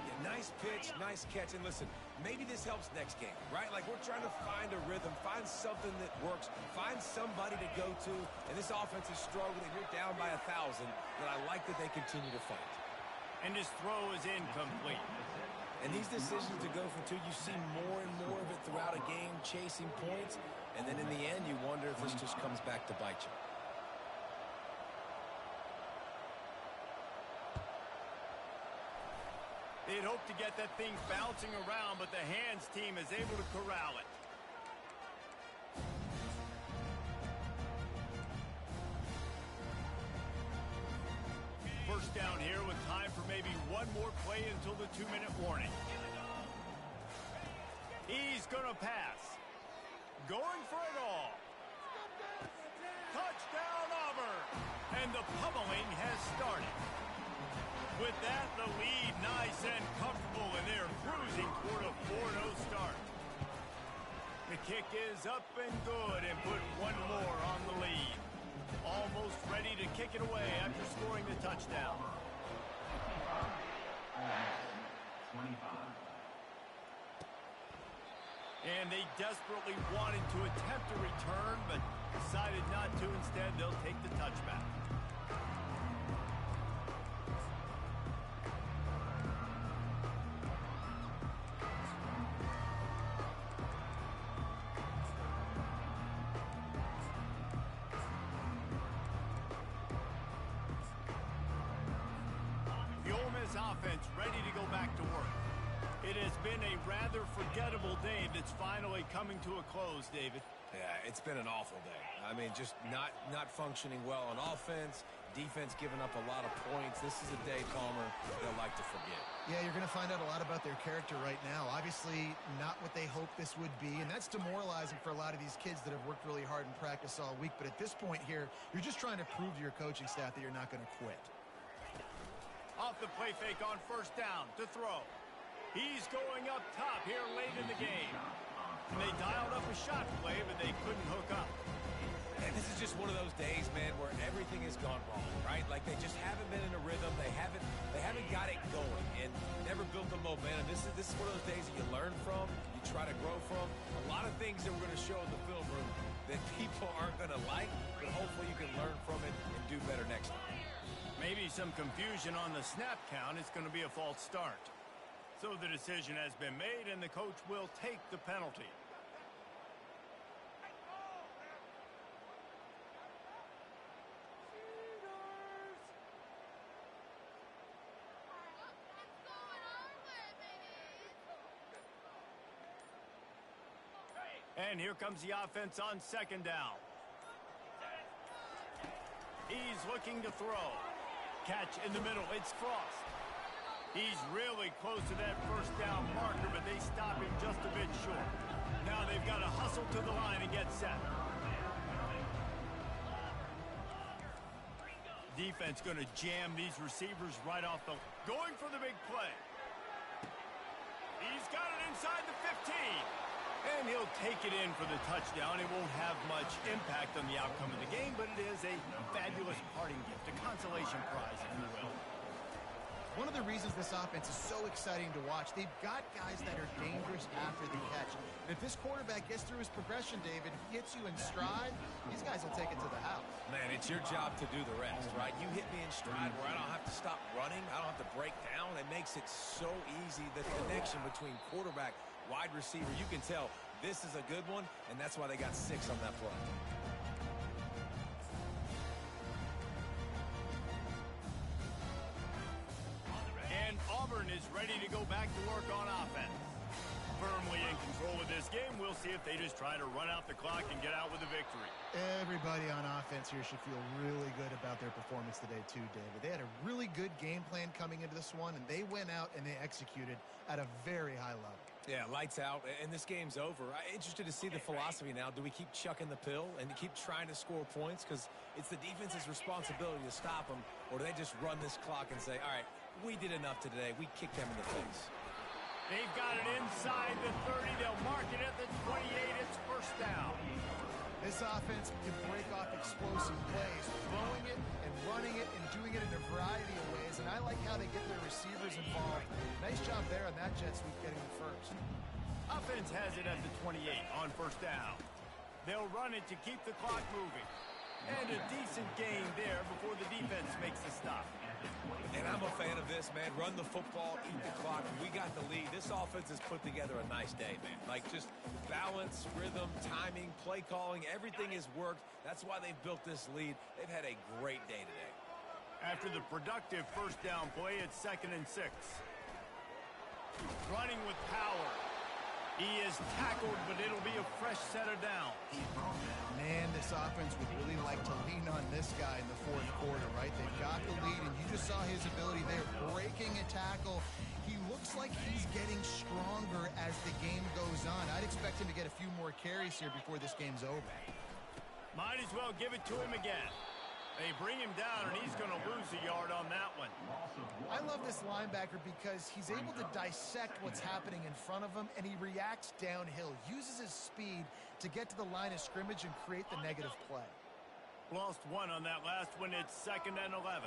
Yeah, nice pitch, nice catch. And listen, maybe this helps next game, right? Like we're trying to find a rhythm, find something that works, find somebody to go to. And this offense is struggling. You're down by 1,000, but I like that they continue to fight. And his throw is incomplete. And these decisions to go for 2, you see more and more of it throughout a game, chasing points. And then in the end, you wonder if this just comes back to bite you. They'd hoped to get that thing bouncing around, but the hands team is able to corral it. First down here with time for maybe one more play until the 2-minute warning. He's going to pass. Going for it all. Touchdown, Auburn. And the pummeling has started. With that, the lead nice and comfortable, and they're cruising toward a 4-0 start. The kick is up and good, and put one more on the lead. Almost ready to kick it away after scoring the touchdown. 25. And they desperately wanted to attempt a return, but decided not to. Instead, they'll take the touchback. Offense ready to go back to work. It has been a rather forgettable day that's finally coming to a close, David. Yeah, it's been an awful day. I mean, just not functioning well on offense, defense giving up a lot of points. This is a day, Palmer, they'll like to forget. Yeah, you're going to find out a lot about their character right now. Obviously, not what they hoped this would be, and that's demoralizing for a lot of these kids that have worked really hard in practice all week. But at this point here, you're just trying to prove to your coaching staff that you're not going to quit. Off the play fake on first down to throw. He's going up top here late in the game. And they dialed up a shot play, but they couldn't hook up. And this is just one of those days, man, where everything has gone wrong, right? Like they just haven't been in a rhythm. They haven't got it going and never built the momentum. This is one of those days that you learn from, you try to grow from. A lot of things that we're going to show in the film room that people aren't going to like, but hopefully you can learn from it and do better next time. Maybe some confusion on the snap count. It's going to be a false start. So the decision has been made, and the coach will take the penalty. And here comes the offense on second down. He's looking to throw. Catch in the middle. It's Frost. He's really close to that first down marker, but they stop him just a bit short. Now they've got to hustle to the line and get set. Defense going to jam these receivers right off the... Going for the big play. He's got it inside the 15. And he'll take it in for the touchdown. It won't have much impact on the outcome of the game, but it is a fabulous parting gift, a consolation prize, if you will. One of the reasons this offense is so exciting to watch, they've got guys that are dangerous after the catch. And if this quarterback gets through his progression, David, hits you in stride, these guys will take it to the house. Man, it's your job to do the rest, right? You hit me in stride where I don't have to stop running. I don't have to break down. It makes it so easy, the connection between quarterback, wide receiver. You can tell this is a good one, and that's why they got 6 on that play. And Auburn is ready to go back to work on offense. Firmly in control of this game. We'll see if they just try to run out the clock and get out with a victory. Everybody on offense here should feel really good about their performance today too, David. They had a really good game plan coming into this one, and they went out and they executed at a very high level. Yeah, lights out, and this game's over. I'm interested to see the philosophy now. Do we keep chucking the pill and keep trying to score points? Because it's the defense's responsibility to stop them, or do they just run this clock and say, all right, we did enough today. We kicked them in the face. They've got it inside the 30. They'll mark it at the 28. It's first down. This offense can break off explosive plays, throwing it and running it and doing it in a variety of ways, and I like how they get their receivers involved. Nice job there on that jet sweep getting the first. Offense has it at the 28 on first down. They'll run it to keep the clock moving. And a decent gain there before the defense makes the stop. And I'm a fan of this, man. Run the football, eat the clock. We got the lead. This offense has put together a nice day, man. Like, just balance, rhythm, timing, play calling, everything has worked. That's why they've built this lead. They've had a great day today. After the productive first down play, it's 2nd and 6. Running with power. He is tackled, but it'll be a fresh set of downs. Man, this offense would really like to lean on this guy in the fourth quarter, right? They've got the lead, and you just saw his ability there, breaking a tackle. He looks like he's getting stronger as the game goes on. I'd expect him to get a few more carries here before this game's over. Might as well give it to him again. They bring him down, and he's going to lose a yard on that one. I love this linebacker because he's able to dissect what's happening in front of him, and he reacts downhill, uses his speed to get to the line of scrimmage and create the negative play. Lost one on that last one. It's 2nd and 11.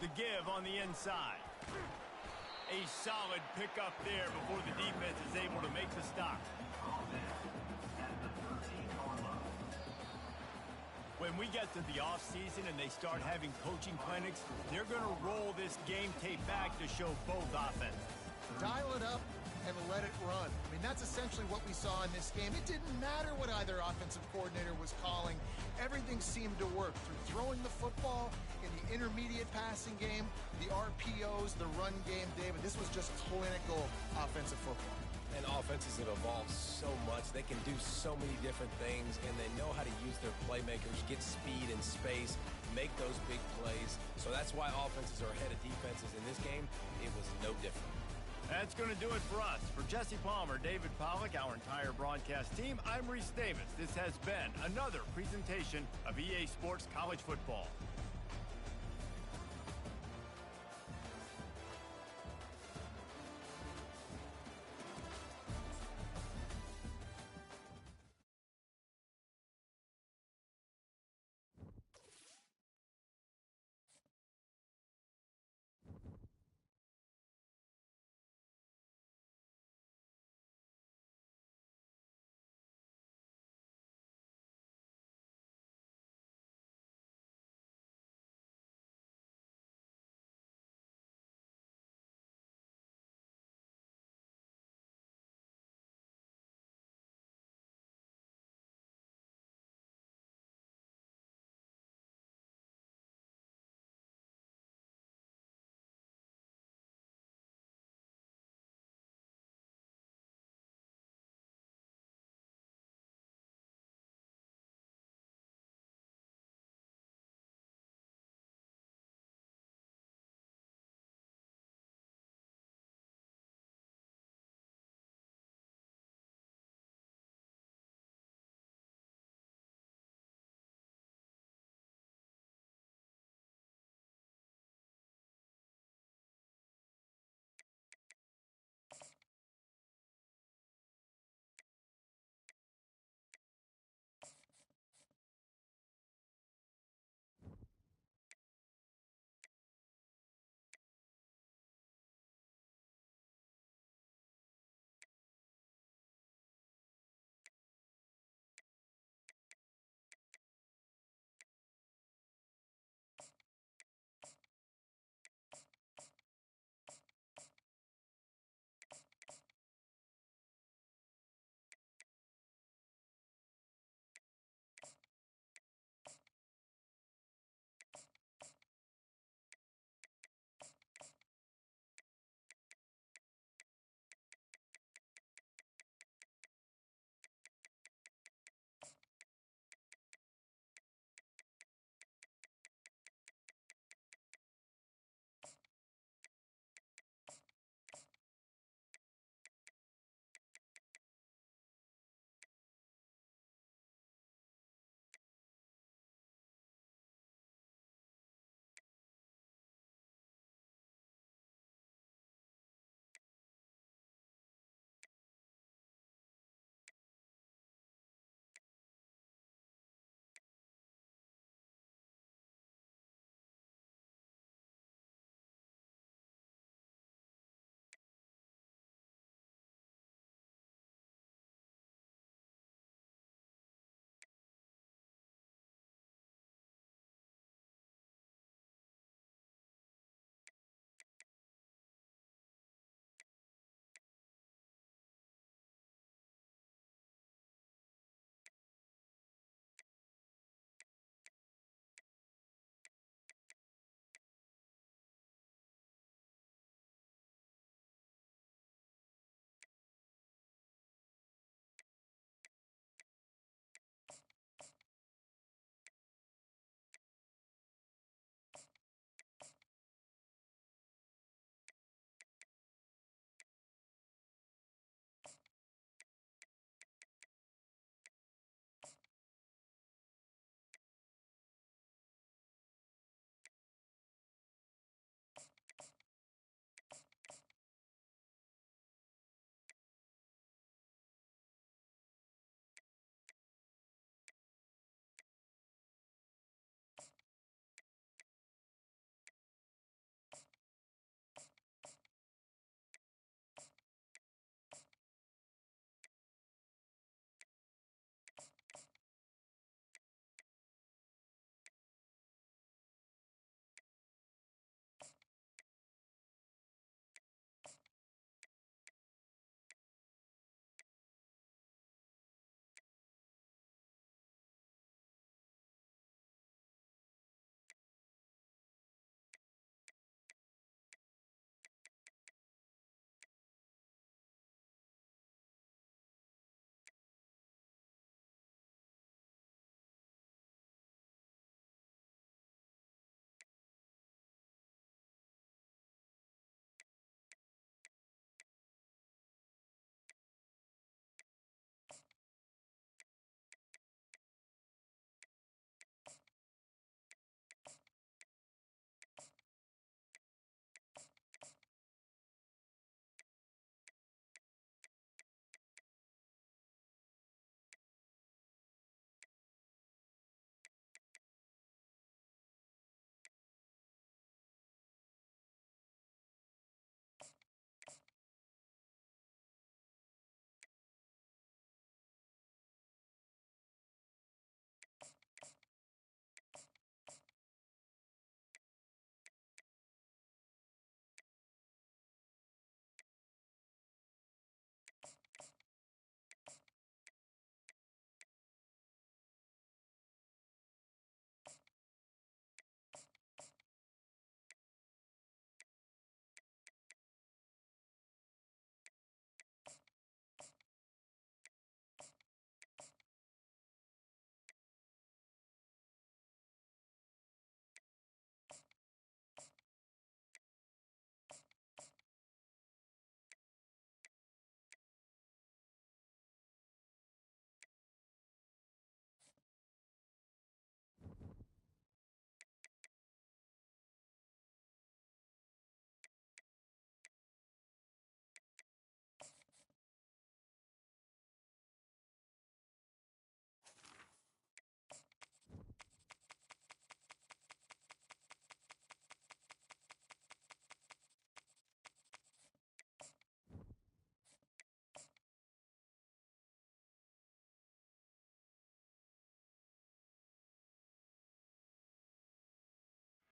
The give on the inside. A solid pickup there before the defense is able to make the stop. When we get to the offseason and they start having coaching clinics, they're going to roll this game tape back to show both offenses. Dial it up and let it run. I mean, that's essentially what we saw in this game. It didn't matter what either offensive coordinator was calling. Everything seemed to work through throwing the football, in the intermediate passing game, the RPOs, the run game, David. This was just clinical offensive football. And offenses have evolved so much. They can do so many different things, and they know how to use their playmakers, get speed and space, make those big plays. So that's why offenses are ahead of defenses. In this game, it was no different. That's going to do it for us. For Jesse Palmer, David Pollack, our entire broadcast team, I'm Reese Davis. This has been another presentation of EA Sports College Football.